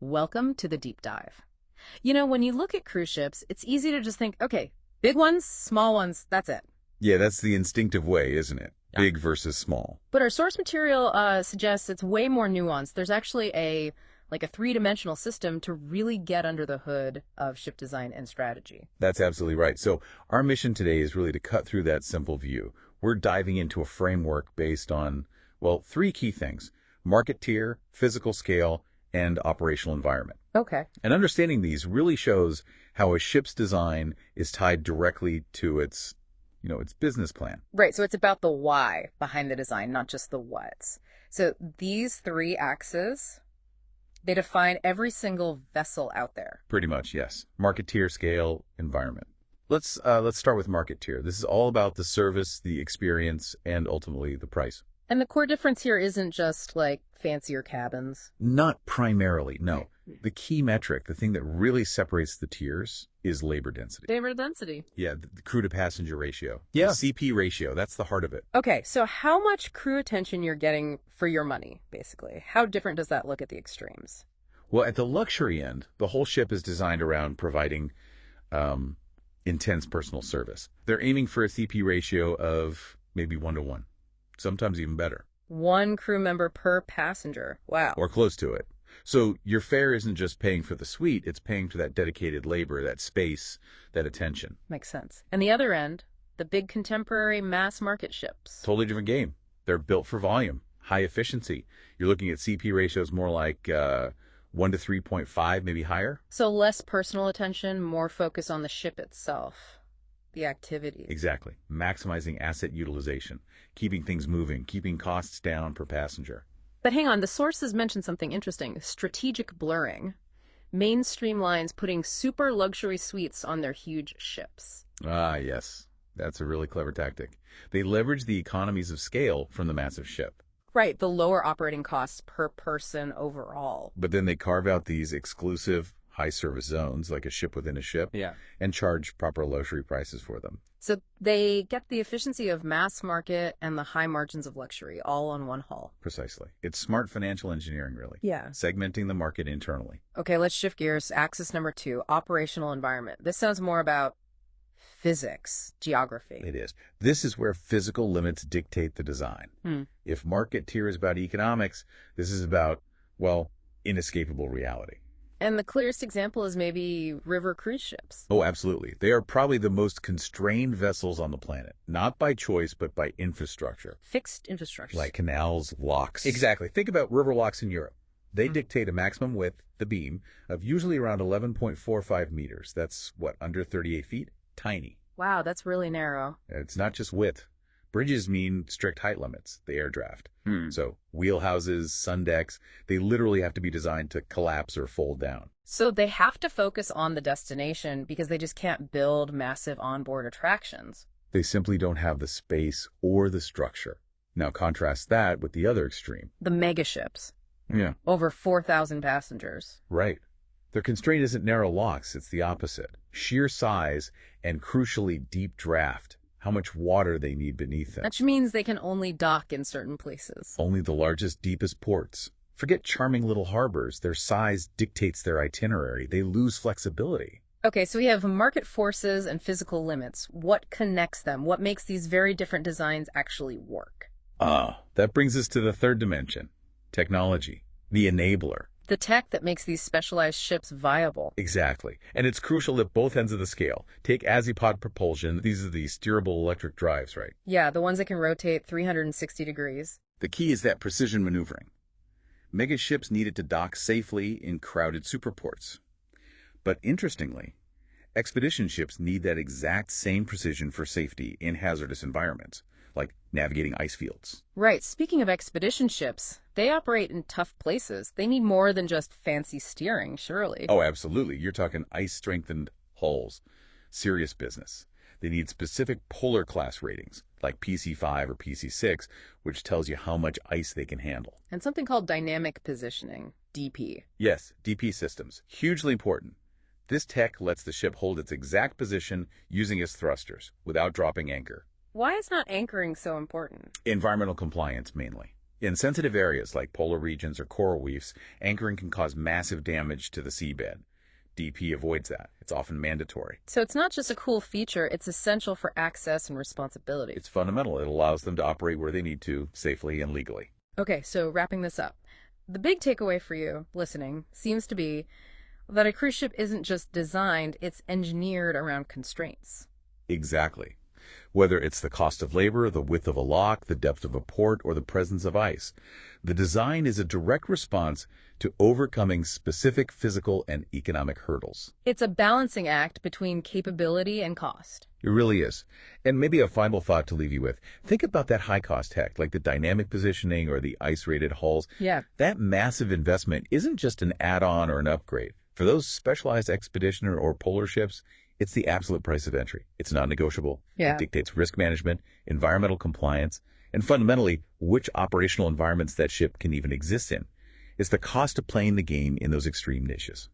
Welcome to the deep dive. When you look at cruise ships, it's easy to just think, okay, big ones, small ones, that's it. Yeah, that's the instinctive way, isn't it? Yeah. Big versus small. But our source material suggests it's way more nuanced. There's actually a three-dimensional system to really get under the hood of ship design and strategy. That's absolutely right. So our mission today is really to cut through that simple view. We're diving into a framework based on, well, three key things: market tier, physical scale, and operational environment. Okay. And understanding these really shows how a ship's design is tied directly to its business plan. Right, so it's about the why behind the design, not just the what's. So these three axes, they define every single vessel out there. Pretty much, yes. Market tier, scale, environment. Let's start with market tier. This is all about the service, the experience, and ultimately the price. And the core difference here isn't just like fancier cabins. Not primarily, no. The key metric, the thing that really separates the tiers, is labor density. Labor density. Yeah, the crew to passenger ratio. Yeah. The CP ratio, that's the heart of it. Okay, so how much crew attention you're getting for your money, basically? How different does that look at the extremes? Well, at the luxury end, the whole ship is designed around providing intense personal service. They're aiming for a CP ratio of maybe 1-to-1, sometimes even better. One crew member per passenger. Wow. Or close to it. So your fare isn't just paying for the suite, it's paying for that dedicated labor, that space, that attention. Makes sense. And the other end, the big contemporary mass market ships. Totally different game. They're built for volume, high efficiency. You're looking at CP ratios more like 1 to 3.5, maybe higher. So less personal attention, more focus on the ship itself, the activity. Exactly. Maximizing asset utilization, keeping things moving, keeping costs down per passenger. But hang on, the sources mentioned something interesting: strategic blurring. Mainstream lines putting super luxury suites on their huge ships. Ah, yes. That's a really clever tactic. They leverage the economies of scale from the massive ship. Right, the lower operating costs per person overall. But then they carve out these exclusive high-service zones, like a ship within a ship, Yeah. and charge proper luxury prices for them. So they get the efficiency of mass market and the high margins of luxury all on one hull. Precisely. It's smart financial engineering, really. Yeah. Segmenting the market internally. Okay, let's shift gears. Axis number 2, operational environment. This sounds more about physics, geography. It is. This is where physical limits dictate the design. If market tier is about economics, this is about, well, inescapable reality. And the clearest example is maybe river cruise ships. Oh, absolutely. They are probably the most constrained vessels on the planet, not by choice, but by infrastructure, Fixed infrastructure. like canals, locks. Exactly. Think about river locks in Europe. They dictate a maximum width, the beam, of usually around 11.45 meters. That's, what, under 38 feet? Tiny. Wow, that's really narrow. It's not just width. Bridges mean strict height limits, the air draft. So wheelhouses, sun decks, they literally have to be designed to collapse or fold down. So they have to focus on the destination because they just can't build massive onboard attractions. They simply don't have the space or the structure. Now contrast that with the other extreme. The mega ships, Yeah. over 4,000 passengers. Right. Their constraint isn't narrow locks, it's the opposite. Sheer size and, crucially, deep draft. How much water they need beneath them. Which means they can only dock in certain places. Only the largest, deepest ports. Forget charming little harbors. Their size dictates their itinerary. They lose flexibility. Okay, so we have market forces and physical limits. What connects them? What makes these very different designs actually work? That brings us to the third dimension. Technology. The enabler. The tech that makes these specialized ships viable. Exactly. And it's crucial at both ends of the scale. Take Azipod propulsion. These are the steerable electric drives, right? Yeah, the ones that can rotate 360 degrees. The key is that precision maneuvering. Mega ships needed to dock safely in crowded superports. But interestingly, expedition ships need that exact same precision for safety in hazardous environments, like navigating ice fields. Right, speaking of expedition ships, they operate in tough places. They need more than just fancy steering, surely. Oh, absolutely. You're talking ice-strengthened hulls. Serious business. They need specific polar class ratings, like PC5 or PC6, which tells you how much ice they can handle. And something called dynamic positioning, DP. Yes, DP systems. Hugely important. This tech lets the ship hold its exact position using its thrusters, without dropping anchor. Why is not anchoring so important? Environmental compliance, mainly. In sensitive areas like polar regions or coral reefs, anchoring can cause massive damage to the seabed. DP avoids that. It's often mandatory. So it's not just a cool feature, it's essential for access and responsibility. It's fundamental. It allows them to operate where they need to, safely and legally. Okay, so wrapping this up. The big takeaway for you listening seems to be that a cruise ship isn't just designed, it's engineered around constraints. Exactly. Whether it's the cost of labor, the width of a lock, the depth of a port, or the presence of ice, the design is a direct response to overcoming specific physical and economic hurdles. It's a balancing act between capability and cost. It really is. And maybe a final thought to leave you with. Think about that high-cost tech, like the dynamic positioning or the ice-rated hulls. Yeah. That massive investment isn't just an add-on or an upgrade. For those specialized expedition or polar ships, it's the absolute price of entry. It's non-negotiable. Yeah. It dictates risk management, environmental compliance, and fundamentally, which operational environments that ship can even exist in. It's the cost of playing the game in those extreme niches.